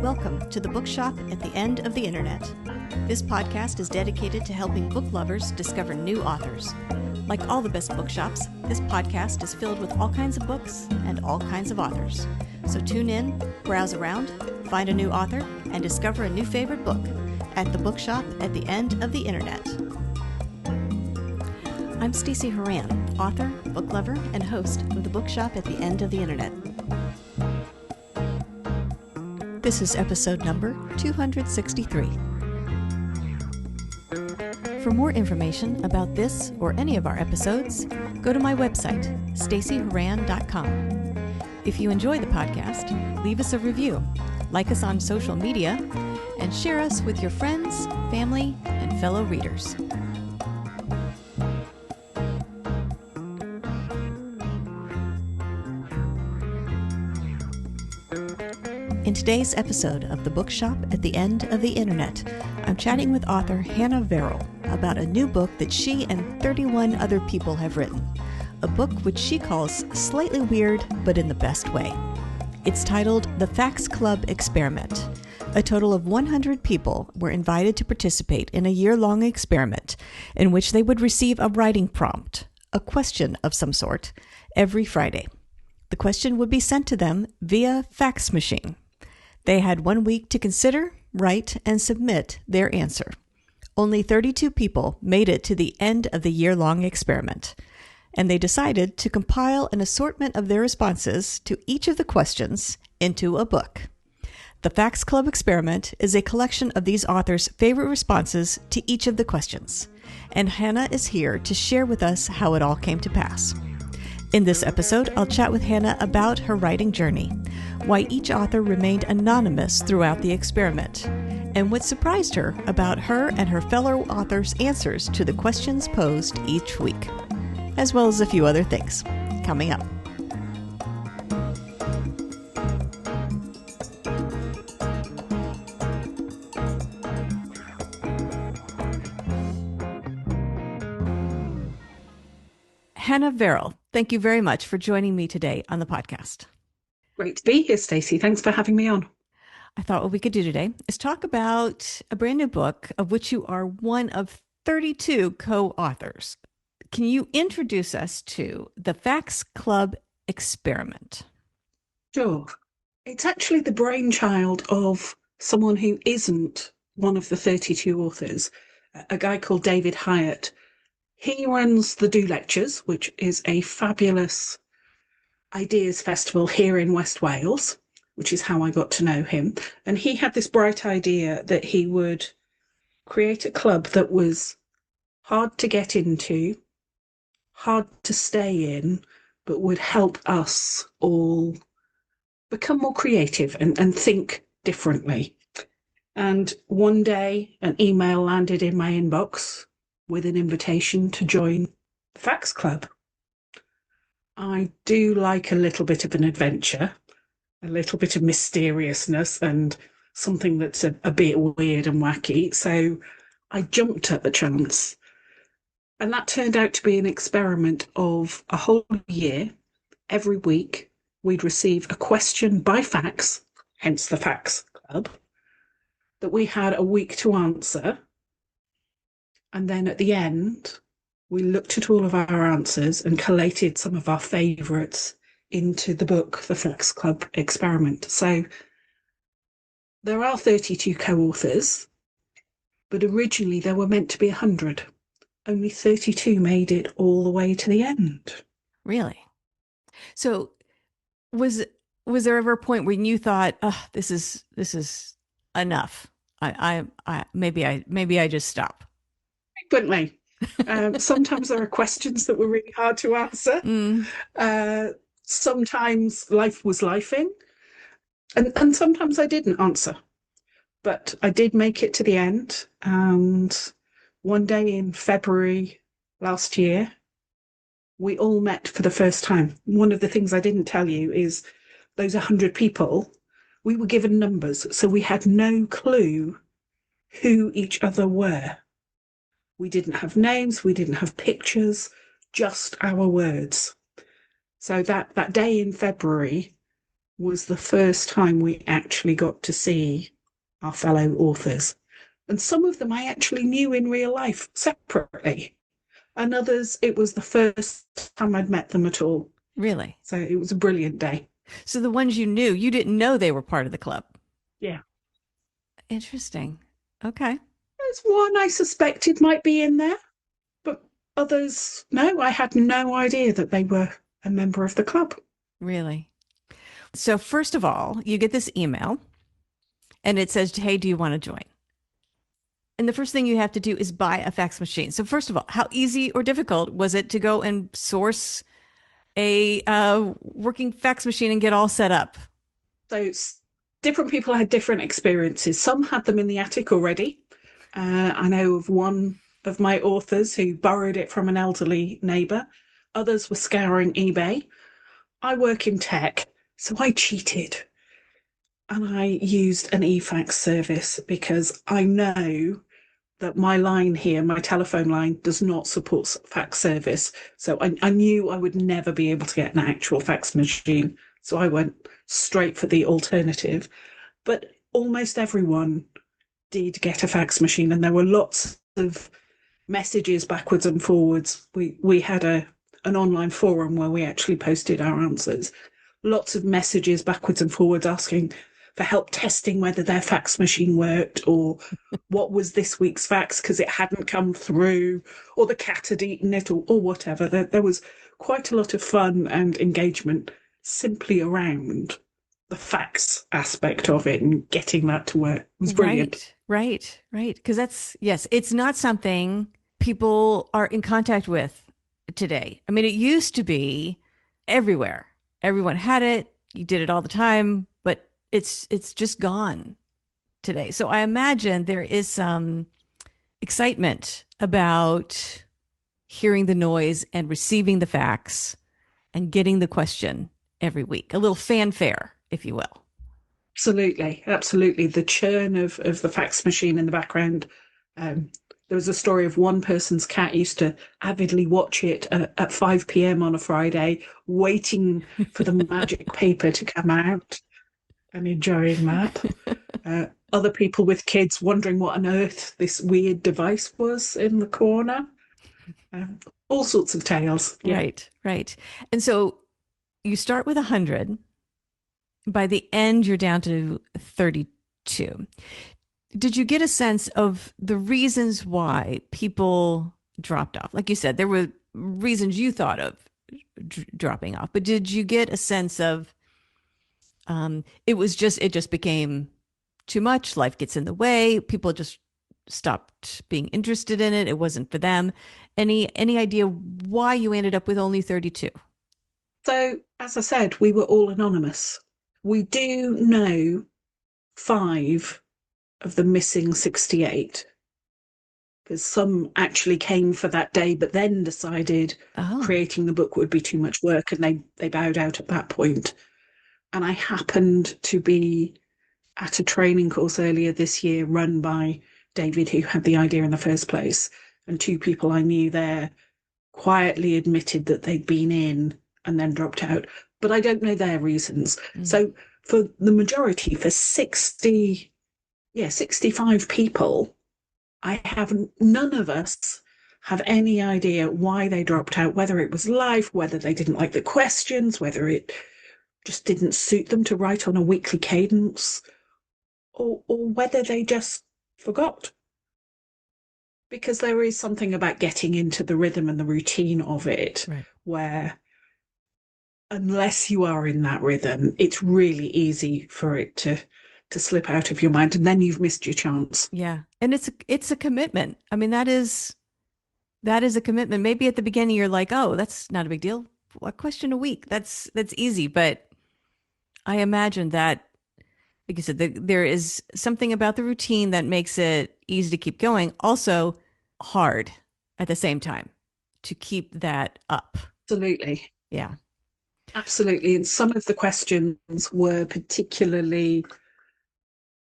Welcome to the Bookshop at the End of the Internet. This podcast is dedicated to helping book lovers discover new authors. Like all the best bookshops, this podcast is filled with all kinds of books and all kinds of authors. So tune in, browse around, find a new author, and discover a new favorite book at the Bookshop at the End of the Internet. I'm Stacey Horan, author, book lover, and host of the Bookshop at the End of the Internet. This is episode number 263. For more information about this or any of our episodes, go to my website, staceyhoran.com. If you enjoy the podcast, leave us a review, like us on social media, and share us with your friends, family, and fellow readers. In today's episode of The Bookshop at the End of the Internet, I'm chatting with author Hanna Verrall about a new book that she and 31 other people have written, a book which she calls slightly weird, but in the best way. It's titled The Fax Club Experiment. A total of 100 people were invited to participate in a year-long experiment in which they would receive a writing prompt, a question of some sort, every Friday. The question would be sent to them via fax machine. They had 1 week to consider, write, and submit their answer. Only 32 people made it to the end of the year-long experiment, and they decided to compile an assortment of their responses to each of the questions into a book. The Fax Club Experiment is a collection of these authors' favorite responses to each of the questions, and Hanna is here to share with us how it all came to pass. In this episode, I'll chat with Hanna about her writing journey, why each author remained anonymous throughout the experiment, and what surprised her about her and her fellow authors' answers to the questions posed each week, as well as a few other things. Coming up. Hanna Verrall, thank you very much for joining me today on the podcast. Great to be here, Stacey. Thanks for having me on. I thought what we could do today is talk about a brand new book of which you are one of 32 co-authors. Can you introduce us to the Fax Club Experiment? Sure. It's actually the brainchild of someone who isn't one of the 32 authors, a guy called David Hyatt. He runs the Do Lectures, which is a fabulous ideas festival here in West Wales, which is how I got to know him. And he had this bright idea that he would create a club that was hard to get into, hard to stay in, but would help us all become more creative and think differently. And one day an email landed in my inbox with an invitation to join the Fax Club. I do like a little bit of an adventure, a little bit of mysteriousness and something that's a bit weird and wacky. So I jumped at the chance. And that turned out to be an experiment of a whole year. Every week we'd receive a question by fax, hence the Fax Club, that we had a week to answer. And then at the end, we looked at all of our answers and collated some of our favourites into the book, The Fax Club Experiment. So there are 32 co-authors, but originally there were meant to be 100. Only 32 made it all the way to the end. Really? So was there ever a point when you thought, oh, this is enough? Maybe I just stop. Frequently. Sometimes there are questions that were really hard to answer. Sometimes life was lifing, and sometimes I didn't answer. But I did make it to the end. And one day in February last year, we all met for the first time. One of the things I didn't tell you is those 100 people, we were given numbers, so we had no clue who each other were. We didn't have names, we didn't have pictures, just our words. So that day in February, was the first time we actually got to see our fellow authors. And some of them I actually knew in real life separately. And others, it was the first time I'd met them at all. Really? So it was a brilliant day. So the ones you knew, you didn't know they were part of the club. Yeah. Interesting. Okay. There's one I suspected might be in there, but others, no, I had no idea that they were a member of the club. Really? So first of all, you get this email and it says, "Hey, do you want to join?" And the first thing you have to do is buy a fax machine. So first of all, how easy or difficult was it to go and source a working fax machine and get all set up? So different people had different experiences. Some had them in the attic already. I know of one of my authors who borrowed it from an elderly neighbour. Others were scouring eBay. I work in tech, so I cheated. And I used an eFax service because I know that my line here, my telephone line, does not support fax service. So I knew I would never be able to get an actual fax machine. So I went straight for the alternative. But almost everyone did get a fax machine, and there were lots of messages backwards and forwards. We had an online forum where we actually posted our answers. Lots of messages backwards and forwards asking for help testing whether their fax machine worked, or what was this week's fax because it hadn't come through, or the cat had eaten it, or whatever. There was quite a lot of fun and engagement simply around the fax aspect of it and getting that to work. It was brilliant. Right. Because that's, yes, it's not something people are in contact with today. I mean, it used to be everywhere. Everyone had it. You did it all the time, but it's just gone today. So I imagine there is some excitement about hearing the noise and receiving the fax and getting the question every week. A little fanfare, if you will. Absolutely. The churn of the fax machine in the background. There was a story of one person's cat used to avidly watch it at 5 p.m. on a Friday, waiting for the magic paper to come out and enjoying that. Other people with kids wondering what on earth this weird device was in the corner. All sorts of tales. Yeah. Right. And so you start with 100. By the end, you're down to 32. Did you get a sense of the reasons why people dropped off? Like you said, there were reasons you thought of dropping off, but did you get a sense of it just became too much, life gets in the way, people just stopped being interested in it, it wasn't for them? Any idea why you ended up with only 32? So, as I said, we were all anonymous. We do know 5 of the missing 68, because some actually came for that day but then decided creating the book would be too much work, and they bowed out at that point. And I happened to be at a training course earlier this year run by David, who had the idea in the first place, and 2 people I knew there quietly admitted that they'd been in and then dropped out, but I don't know their reasons. So for the majority, for 65 people, none of us have any idea why they dropped out, whether it was life, whether they didn't like the questions, whether it just didn't suit them to write on a weekly cadence, or whether they just forgot. Because there is something about getting into the rhythm and the routine of it, right, where unless you are in that rhythm, it's really easy for it to slip out of your mind, and then you've missed your chance. Yeah. And it's a commitment. I mean, that is a commitment. Maybe at the beginning you're like, oh, that's not a big deal. A question a week. That's easy. But I imagine that, like you said, there is something about the routine that makes it easy to keep going. Also hard at the same time to keep that up. Absolutely. Yeah. Absolutely. And some of the questions were particularly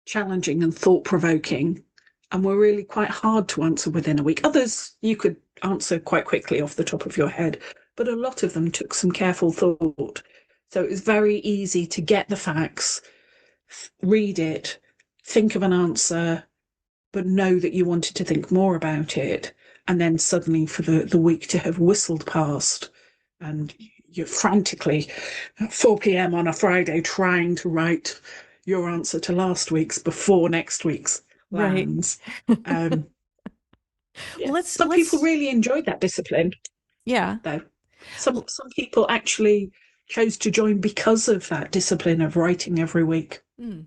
challenging and thought-provoking, and were really quite hard to answer within a week. Others you could answer quite quickly off the top of your head, but a lot of them took some careful thought. So it was very easy to get the facts, read it, think of an answer, but know that you wanted to think more about it. And then suddenly for the week to have whistled past and you're frantically at 4 p.m. on a Friday trying to write your answer to last week's before next week's Right. lands. Um, Well, yeah, let's some people really enjoyed that discipline, yeah. though. Some Well, some people actually chose to join because of that discipline of writing every week. hmm.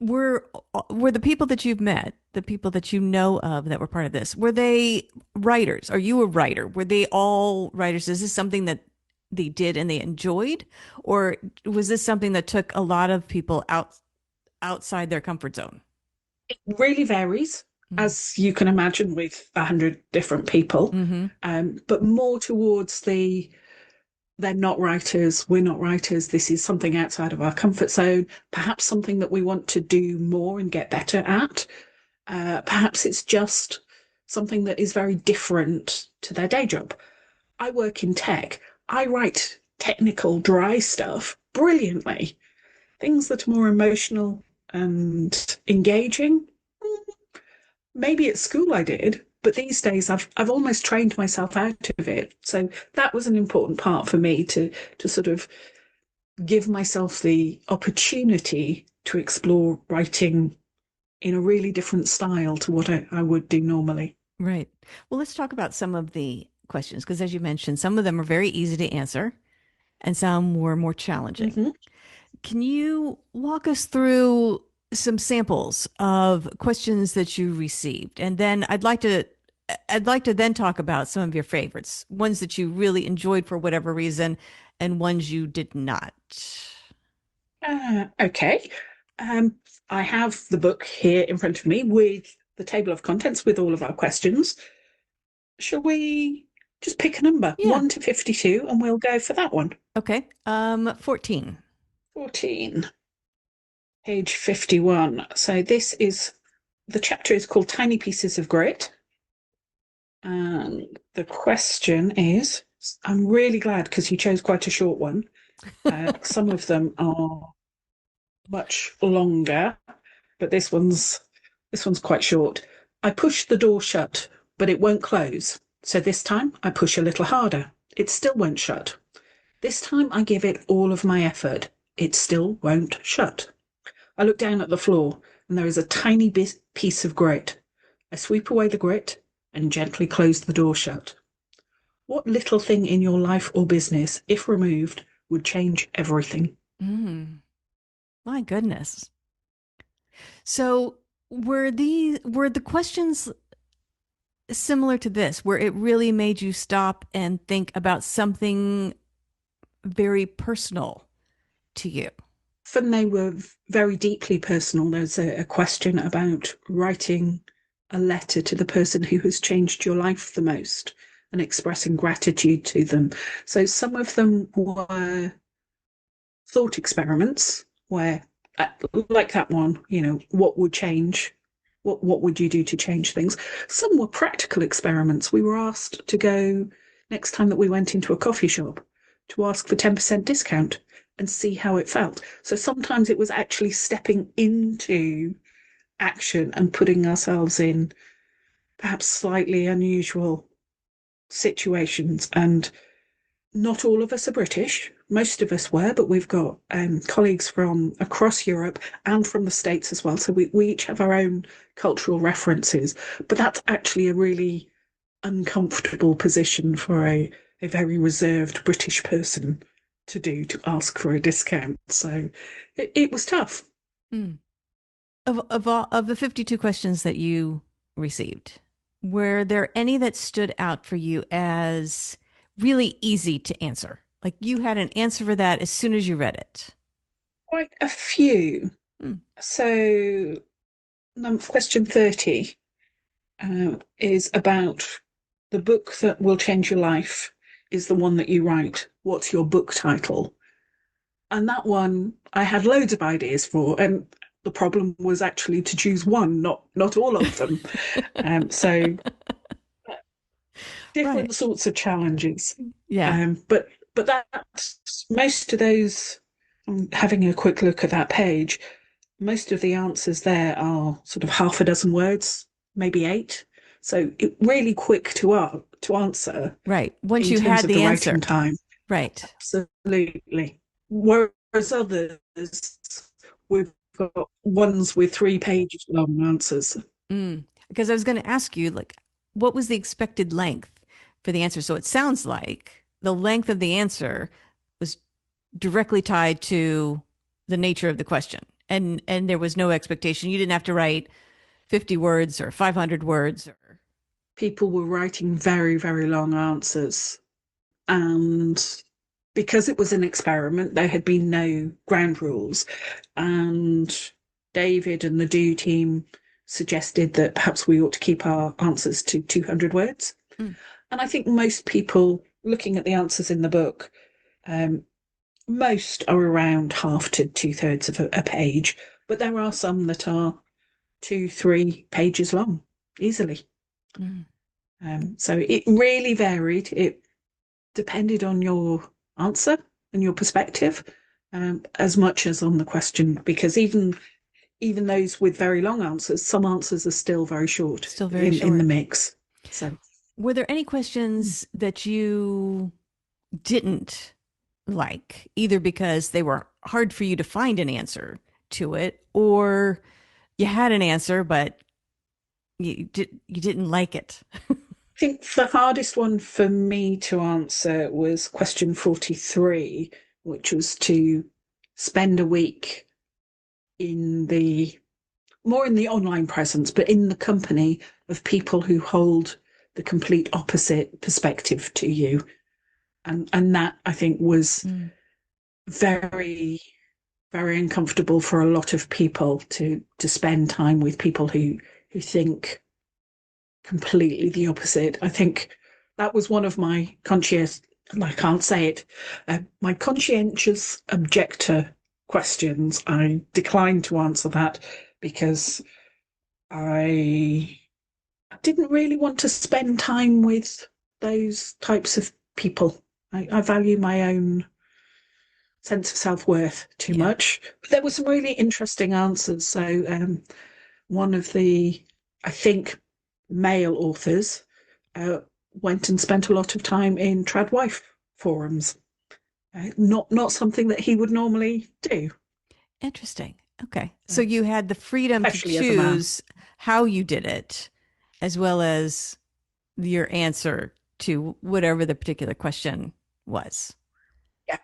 Were the people that you've met, the people that you know of that were part of this, were they writers? Are you a writer? Were they all writers? Is this something that they did and they enjoyed, or was this something that took a lot of people outside their comfort zone? It really varies, as you can imagine, with 100 different people, Mm-hmm. but more towards they're not writers, we're not writers, this is something outside of our comfort zone, perhaps something that we want to do more and get better at. Perhaps it's just something that is very different to their day job. I work in tech. I write technical, dry stuff brilliantly. Things that are more emotional and engaging. Maybe at school I did, but these days I've almost trained myself out of it. So that was an important part for me to sort of give myself the opportunity to explore writing in a really different style to what I would do normally. Right. Well, let's talk about some of the questions because, as you mentioned, some of them are very easy to answer and some were more challenging. Mm-hmm. Can you walk us through some samples of questions that you received? And then I'd like to then talk about some of your favorites, ones that you really enjoyed for whatever reason and ones you did not. Okay. Um, I have the book here in front of me with the table of contents with all of our questions. Shall we just pick a number, Yeah. 1 to 52, and we'll go for that one? Okay. 14. 14, page 51. So this is the chapter is called Tiny Pieces of Grit. And the question is, I'm really glad because you chose quite a short one. Some of them are much longer, but this one's quite short. I push the door shut, but it won't close. So this time I push a little harder. It still won't shut. This time I give it all of my effort. It still won't shut. I look down at the floor and there is a tiny piece of grit. I sweep away the grit and gently close the door shut. What little thing in your life or business, if removed, would change everything? Mm, my goodness. So were the questions similar to this, where it really made you stop and think about something very personal to you? Often they were very deeply personal. There's a question about writing a letter to the person who has changed your life the most and expressing gratitude to them. So some of them were thought experiments where, like that one, what would change? What would you do to change things? Some were practical experiments. We were asked to go next time that we went into a coffee shop to ask for 10% discount and see how it felt. So sometimes it was actually stepping into action and putting ourselves in perhaps slightly unusual situations. And not all of us are British. Most of us were, but we've got colleagues from across Europe and from the States as well. So we each have our own cultural references. But that's actually a really uncomfortable position for a very reserved British person to do, to ask for a discount. So it was tough. Mm. Of the 52 questions that you received, were there any that stood out for you as really easy to answer? Like you had an answer for that as soon as you read it. Quite a few. Hmm. So question 30 is about the book that will change your life is the one that you write. What's your book title? And that one I had loads of ideas for, and the problem was actually to choose one, not all of them. So Right. different sorts of challenges. Yeah. But that most of those Having a quick look at that page, most of the answers there are sort of half a dozen words, maybe eight. So it really quick to answer Right. Once in you terms had of the the writing answer. time. Right. Absolutely. Whereas others, we've got ones with 3 pages long answers. Mm. Because I was going to ask you, like, what was the expected length for the answer? So it sounds like the length of the answer was directly tied to the nature of the question. And there was no expectation. You didn't have to write 50 words or 500 words or People were writing very, very long answers. And because it was an experiment, there had been no ground rules. And David and the Do team suggested that perhaps we ought to keep our answers to 200 words. mm, And I think most people looking at the answers in the book, um, most are around half to 2/3 of a page, but there are some that are 2, 3 pages long easily. mm. So it really varied. It depended on your answer and your perspective, as much as on the question, because even those with very long answers, some answers are still very short Still very in the short. mix. So Were there any questions that you didn't like, either because they were hard for you to find an answer to it, or you had an answer, but you didn't like it? I think the hardest one for me to answer was question 43, which was to spend a week in the more in the online presence, but in the company of people who hold the complete opposite perspective to you. And that I think was Mm, very, very uncomfortable for a lot of people to spend time with people who think completely the opposite. I think that was one of my conscientious, I can't say it, my conscientious objector questions. I declined to answer that because I didn't really want to spend time with those types of people. I value my own sense of self-worth too yeah. much. But there were some really interesting answers. So one of the, I think, male authors uh, went and spent a lot of time in tradwife forums. Not something that he would normally do, Interesting. Okay. So you had the freedom to especially as a man. choose how you did it, as well as your answer to whatever the particular question was. Yeah,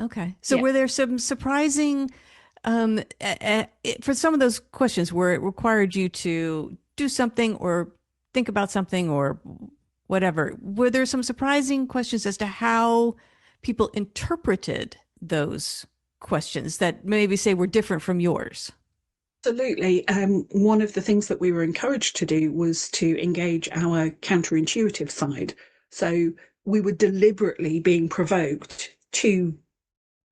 Okay. So yeah. were there some surprising, for some of those questions where it required you to do something or think about something or whatever, were there some surprising questions as to how people interpreted those questions that maybe say were different from yours? Absolutely. One of the things that we were encouraged to do was to engage our counterintuitive side. So we were deliberately being provoked to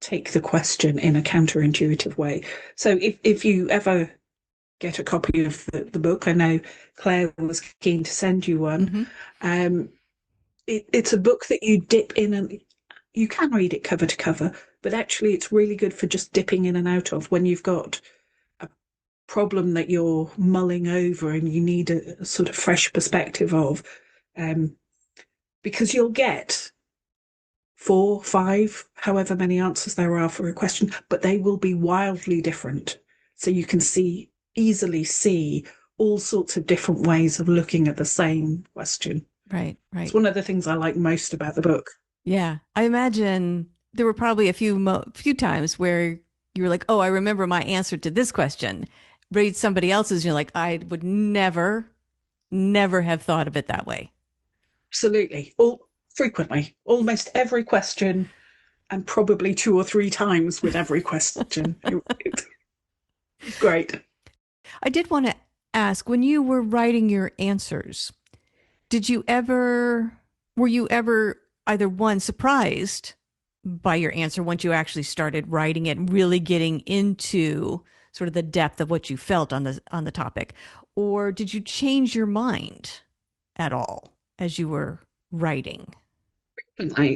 take the question in a counterintuitive way. So if you ever get a copy of the book, I know Claire was keen to send you one. Hmm. Um, it's a book that you dip in and you can read it cover to cover, but actually it's really good for just dipping in and out of when you've got a problem that you're mulling over and you need a sort of fresh perspective of, um, because you'll get 4, 5, however many answers there are for a question, but they will be wildly different. So you can easily see all sorts of different ways of looking at the same question. Right, It's right. one of the things I like most about the book. Yeah. I imagine there were probably a few times where you were like, "Oh, I remember my answer to this question." Read somebody else's, you're like, "I would never have thought of it that way." Absolutely. All frequently, almost every question, and probably 2 or 3 times with every question. It's great. I did want to ask, when you were writing your answers, did you ever, were you ever either one surprised by your answer once you actually started writing it and really getting into sort of the depth of what you felt on the topic, or did you change your mind at all as you were writing?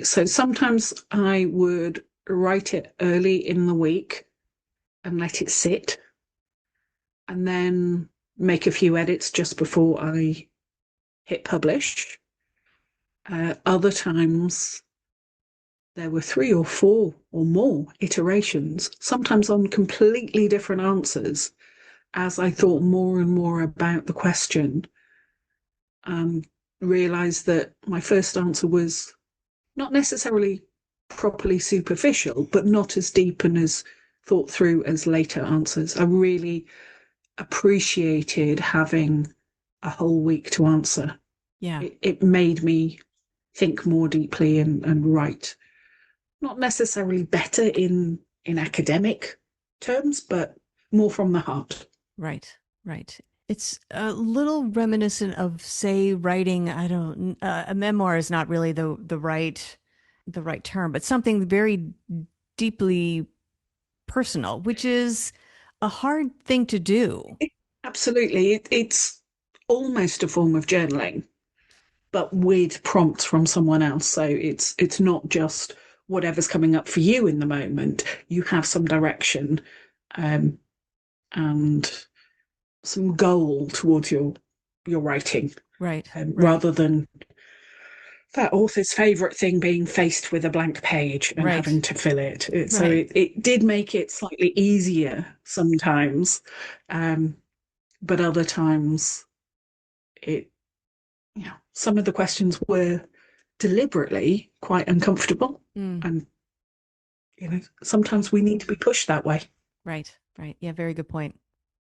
So sometimes I would write it early in the week and let it sit, and then make a few edits just before I hit publish. Other times there were 3 or 4 or more iterations, sometimes on completely different answers, as I thought more and more about the question and realized that my first answer was not necessarily properly superficial, but not as deep and as thought through as later answers. I really appreciated having a whole week to answer. Yeah. It made me think more deeply and write. Not necessarily better in academic terms, but more from the heart. Right. Right. It's a little reminiscent of, say, writing. I don't. A memoir is not really the right term, but something very deeply personal, which is a hard thing to do. Absolutely. It's almost a form of journaling, but with prompts from someone else. So it's not just whatever's coming up for you in the moment. You have some direction, um, and some goal towards your writing, Right. Right. rather than that author's favourite thing being faced with a blank page and Right. having to fill it. So Right. it did make it slightly easier sometimes, um, but other times it, some of the questions were deliberately quite uncomfortable, Mm. and sometimes we need to be pushed that way. Right. Right. Yeah. Very good point.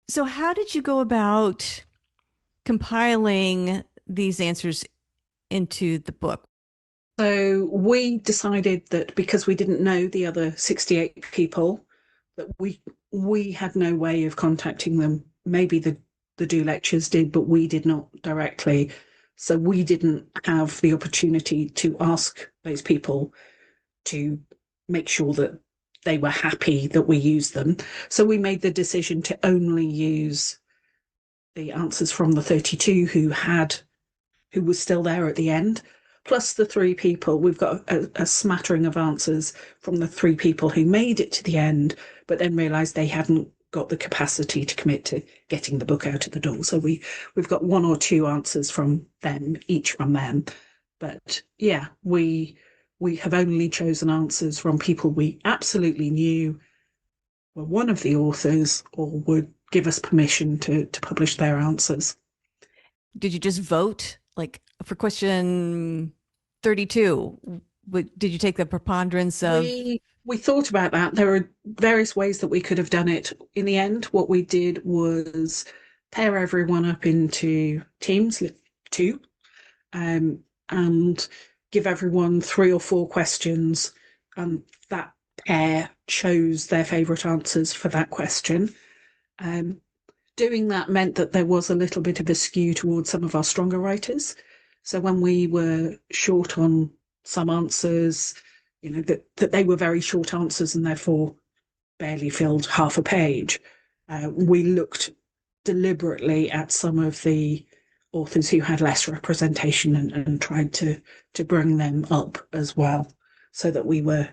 So, how did you go about compiling these answers into the book? So we decided that because we didn't know the other 68 people, that we had no way of contacting them. Maybe the do lectures did, but we did not directly. So we didn't have the opportunity to ask those people to make sure that they were happy that we used them. So we made the decision to only use the answers from the 32 who was still there at the end, plus the 3 people. We've got a smattering of answers from the 3 people who made it to the end, but then realised they hadn't got the capacity to commit to getting the book out of the door. So we've got 1 or 2 answers from them, each from them. But yeah, we have only chosen answers from people we absolutely knew were one of the authors or would give us permission to publish their answers. Did you just vote like for question 32? Did you take the preponderance of? We thought about that. There are various ways that we could have done it. In the end, what we did was pair everyone up into teams, 2, and give everyone 3 or 4 questions, and that pair chose their favourite answers for that question. Um, Doing that meant that there was a little bit of a skew towards some of our stronger writers. So when we were short on some answers, that they were very short answers and therefore barely filled half a page, we looked deliberately at some of the authors who had less representation and tried to bring them up as well, so that we were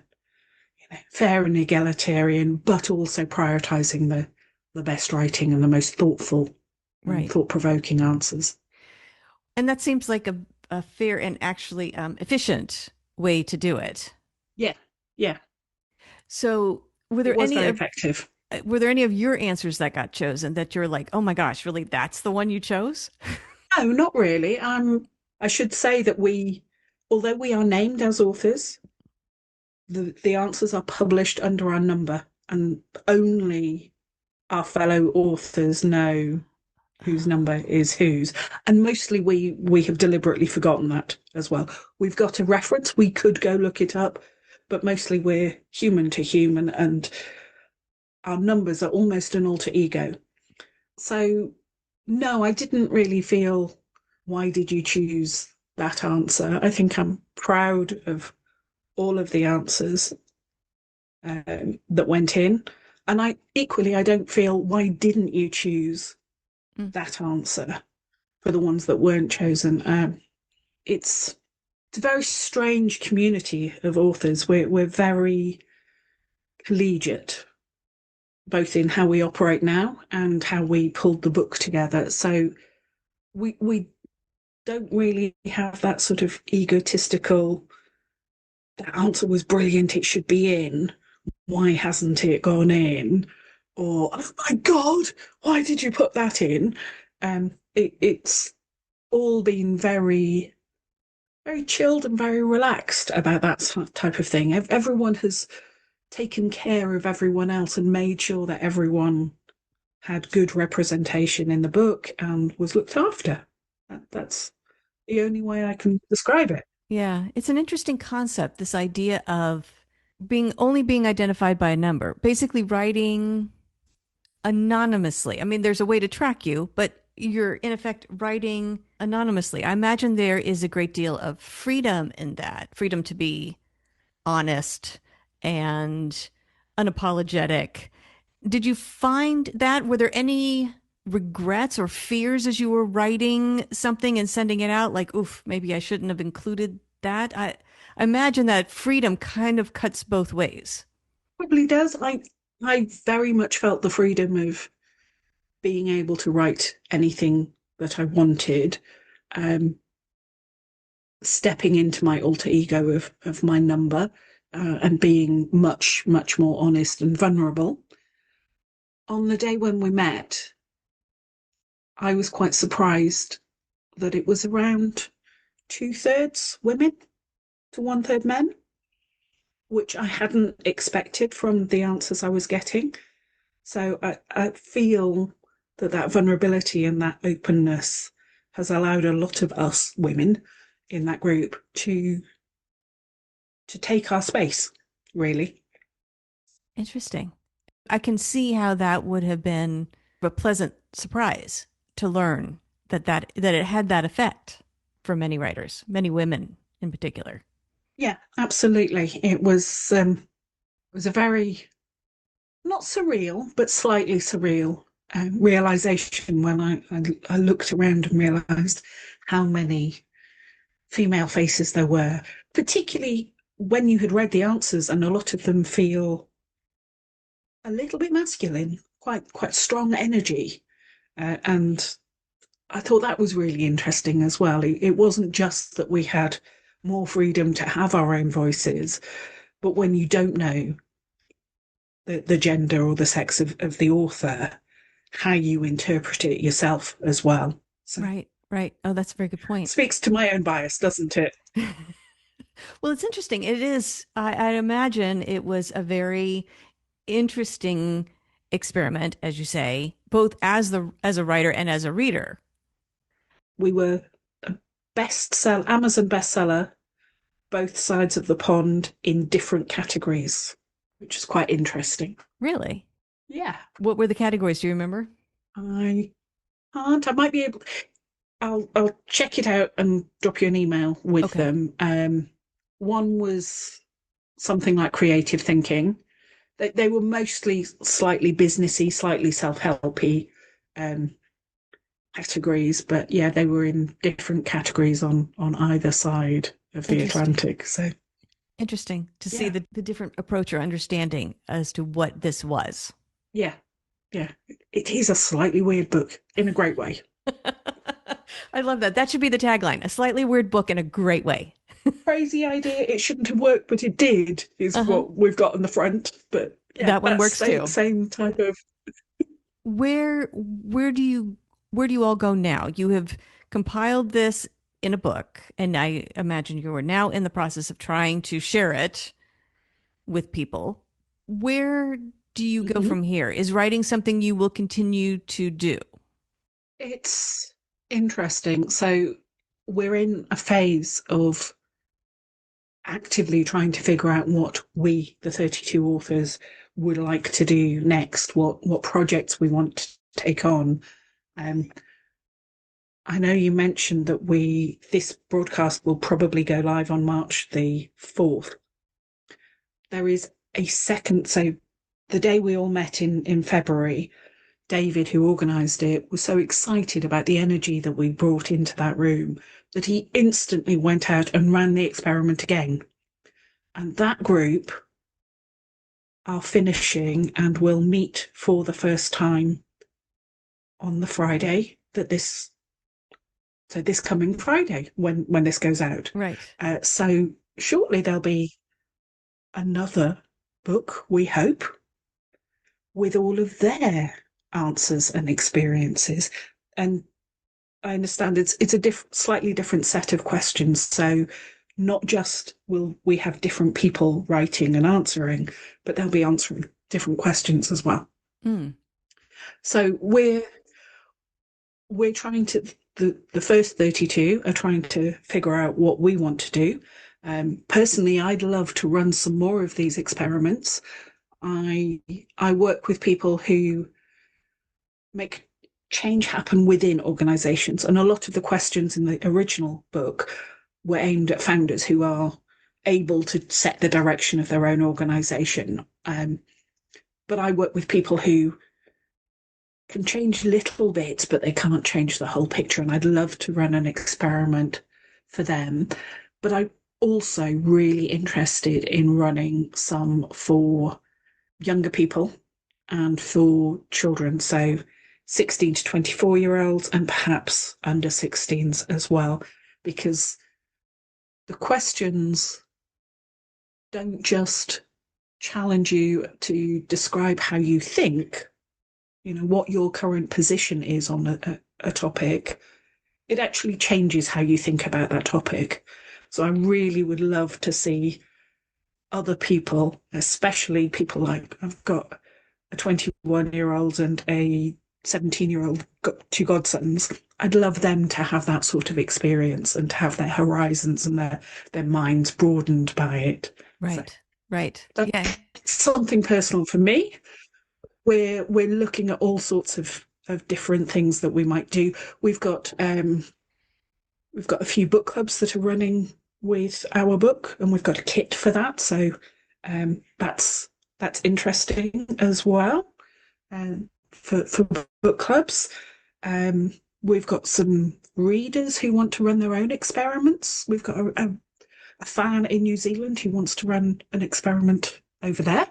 fair and egalitarian, but also prioritizing the best writing and the most thoughtful and Right. thought-provoking answers. And that seems like a fair and actually efficient way to do it. Yeah, yeah, So, were it there was any very of effective. your answers that got chosen that you're like, oh my gosh, really, that's the one you chose? No, not really. I should say that although we are named as authors, the answers are published under our number, and only our fellow authors know whose number is whose. And mostly we have deliberately forgotten that as well. We've got a reference, we could go look it up, but mostly we're human to human, and our numbers are almost an alter ego. So no, I didn't really feel, why did you choose that answer? I think I'm proud of all of the answers, that went in. And I don't feel, why didn't you choose Mm. that answer for the ones that weren't chosen? It's it's a very strange community of authors. We're very collegiate, both in how we operate now and how we pulled the book together. So we don't really have that sort of egotistical, that answer was brilliant, it should be in. Why hasn't it gone in? Or, oh my God, why did you put that in? It's all been very, very chilled and very relaxed about that type of thing. Everyone has taken care of everyone else and made sure that everyone had good representation in the book and was looked after. That's the only way I can describe it. Yeah, it's an interesting concept, this idea of being identified by a number, basically writing anonymously. I mean, there's a way to track you, but you're in effect writing anonymously. I imagine there is a great deal of freedom in that, freedom to be honest and unapologetic. Did you find that? Were there any regrets or fears as you were writing something and sending it out? Like, oof, maybe I shouldn't have included that. I imagine that freedom kind of cuts both ways. Probably does. I very much felt the freedom of being able to write anything that I wanted, um, stepping into my alter ego of my number, and being much, much more honest and vulnerable. On the day when we met, I was quite surprised that it was around 2/3 women to 1/3 men, which I hadn't expected from the answers I was getting. So I feel that that vulnerability and that openness has allowed a lot of us women in that group to take our space, really. Interesting. I can see how that would have been a pleasant surprise to learn that it had that effect for many writers, many women in particular. Yeah, absolutely. It was a very not surreal, but slightly surreal realization when I looked around and realized how many female faces there were, particularly when you had read the answers, and a lot of them feel a little bit masculine, quite strong energy, and I thought that was really interesting as well. It wasn't just that we had more freedom to have our own voices, but when you don't know the gender or the sex of the author, how you interpret it yourself as well. So Right, right. Oh, that's a very good point. speaks to my own bias, doesn't it? Well, it's interesting. It is, I imagine it was a very interesting experiment, as you say, both as a writer and as a reader. We were a Amazon bestseller, both sides of the pond in different categories, which is quite interesting. Really? Yeah, What were the categories? Do you remember? I can't. I might be able. I'll check it out and drop you an email with Okay. them. One was something like creative thinking. They were mostly slightly businessy, slightly self-helpy um, categories, but yeah, they were in different categories on either side of the Interesting. Atlantic. So Interesting to see yeah, the different approach or understanding as to what this was. yeah, yeah. It is a slightly weird book in a great way. I love that. That should be the tagline: a slightly weird book in a great way. Crazy idea. It shouldn't have worked, but it did, is Uh-huh. what we've got on the front. But yeah, That one that's works too. same type of. Where do you all go now? You have compiled this in a book, and I imagine you are now in the process of trying to share it with people. Where do you go Mhm. from here? Is writing something you will continue to do? It's interesting. So we're in a phase of actively trying to figure out what we, the 32 authors, would like to do next, what projects we want to take on. Um, I know you mentioned that this broadcast will probably go live on March the 4th. There is a second, so the day we all met in February, David, who organised it, was so excited about the energy that we brought into that room that he instantly went out and ran the experiment again. And that group are finishing and will meet for the first time on the Friday so this coming Friday when this goes out. Right. So shortly there'll be another book, we hope, with all of their answers and experiences. And I understand it's a slightly different set of questions. So not just will we have different people writing and answering, but they'll be answering different questions as well. Mm. So we're trying to the first 32 are trying to figure out what we want to do. Personally, I'd love to run some more of these experiments. I work with people who make change happen within organizations, and a lot of the questions in the original book were aimed at founders who are able to set the direction of their own organization. But I work with people who can change little bits, but they can't change the whole picture. And I'd love to run an experiment for them. But I'm also really interested in running some for younger people and for children. So 16 to 24-year-olds and perhaps under 16s as well, because the questions don't just challenge you to describe how you think, what your current position is on a topic. It actually changes how you think about that topic. So I really would love to see other people, especially people like I've got a 21-year-old and a 17-year-old, two godsons. I'd love them to have that sort of experience and to have their horizons and their minds broadened by it. Right. So right. that's Yeah. something personal for me. We're looking at all sorts of different things that we might do. We've got a few book clubs that are running with our book, and we've got a kit for that. So that's interesting as well. For book clubs, we've got some readers who want to run their own experiments. We've got a fan in New Zealand who wants to run an experiment over there.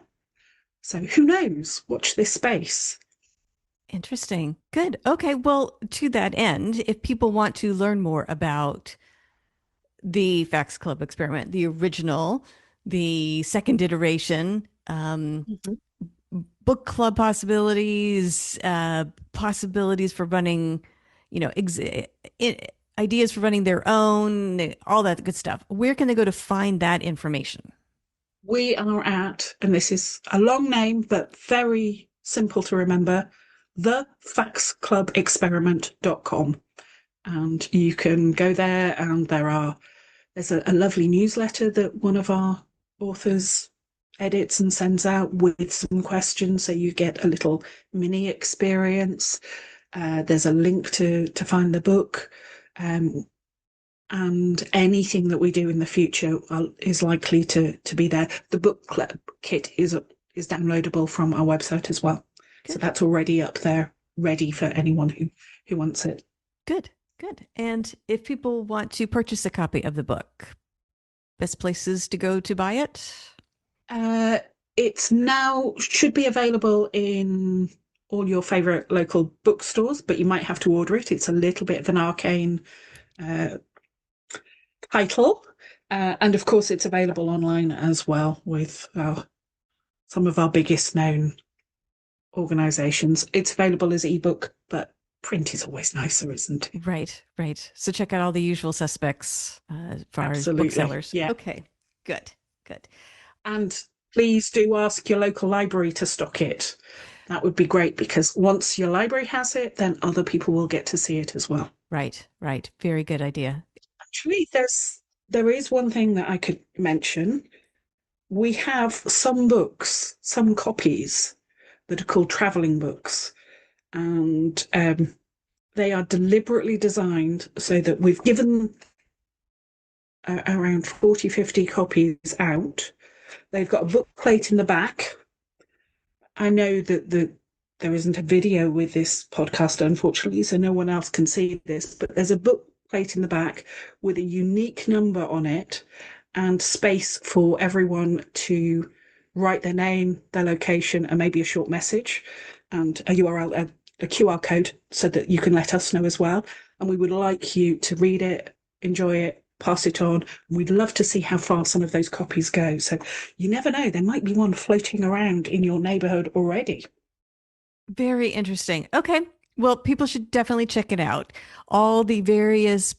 So who knows? Watch this space. Interesting. Good. Okay. Well, to that end, if people want to learn more about the Fax Club experiment, the original, the second iteration, Mm-hmm. book club possibilities, possibilities for running, ideas for running their own, all that good stuff. Where can they go to find that information? We are at, and this is a long name, but very simple to remember, thefaxclubexperiment.com. And you can go there, and there's a lovely newsletter that one of our authors edits and sends out with some questions, so you get a little mini experience. There's a link to find the book, and anything that we do in the future is likely to be there. The book club kit is downloadable from our website as well. Good. So that's already up there, ready for anyone who wants it. Good. And if people want to purchase a copy of the book, best places to go to buy it? It's now should be available in all your favorite local bookstores, but you might have to order it. It's a little bit of an arcane title. And of course, it's available online as well with some of our biggest known organizations. It's available as ebook, but print is always nicer, isn't it? Right. So check out all the usual suspects for our booksellers. Yeah. Okay, good. And please do ask your local library to stock it. That would be great, because once your library has it, then other people will get to see it as well. Right. Very good idea. Actually, there is one thing that I could mention. We have some books, some copies that are called traveling books, and they are deliberately designed so that we've given around 40, 50 copies out. They've got a book plate in the back. I know that there isn't a video with this podcast, unfortunately, so no one else can see this, but there's a book plate in the back with a unique number on it and space for everyone to write their name, their location, and maybe a short message and a URL, a QR code, so that you can let us know as well. And we would like you to read it, enjoy it, pass it on. We'd love to see how far some of those copies go. So you never know, there might be one floating around in your neighborhood already. Very interesting. Okay. Well, people should definitely check it out. All the various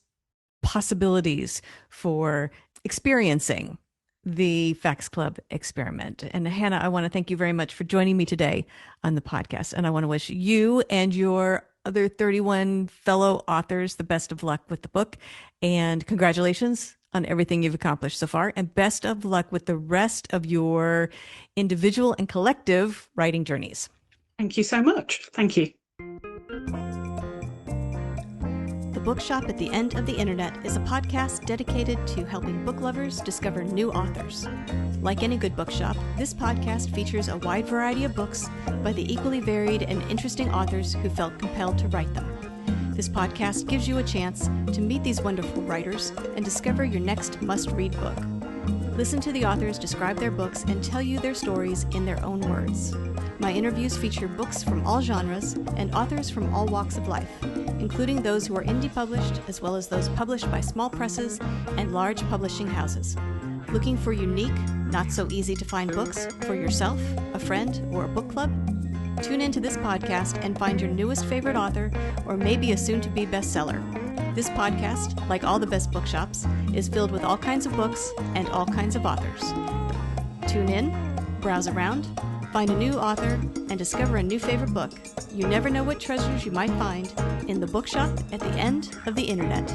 possibilities for experiencing the Fax Club Experiment. And Hannah, I want to thank you very much for joining me today on the podcast. And I want to wish you and your other 31 fellow authors the best of luck with the book. And congratulations on everything you've accomplished so far. And best of luck with the rest of your individual and collective writing journeys. Thank you so much. Thank you. The Bookshop at the End of the Internet is a podcast dedicated to helping book lovers discover new authors. Like any good bookshop, this podcast features a wide variety of books by the equally varied and interesting authors who felt compelled to write them. This podcast gives you a chance to meet these wonderful writers and discover your next must-read book. Listen to the authors describe their books and tell you their stories in their own words. My interviews feature books from all genres and authors from all walks of life, including those who are indie published as well as those published by small presses and large publishing houses. Looking for unique, not so easy to find books for yourself, a friend, or a book club? Tune into this podcast and find your newest favorite author or maybe a soon-to-be bestseller. This podcast, like all the best bookshops, is filled with all kinds of books and all kinds of authors. Tune in, browse around, find a new author, and discover a new favorite book. You never know what treasures you might find in the Bookshop at the End of the Internet.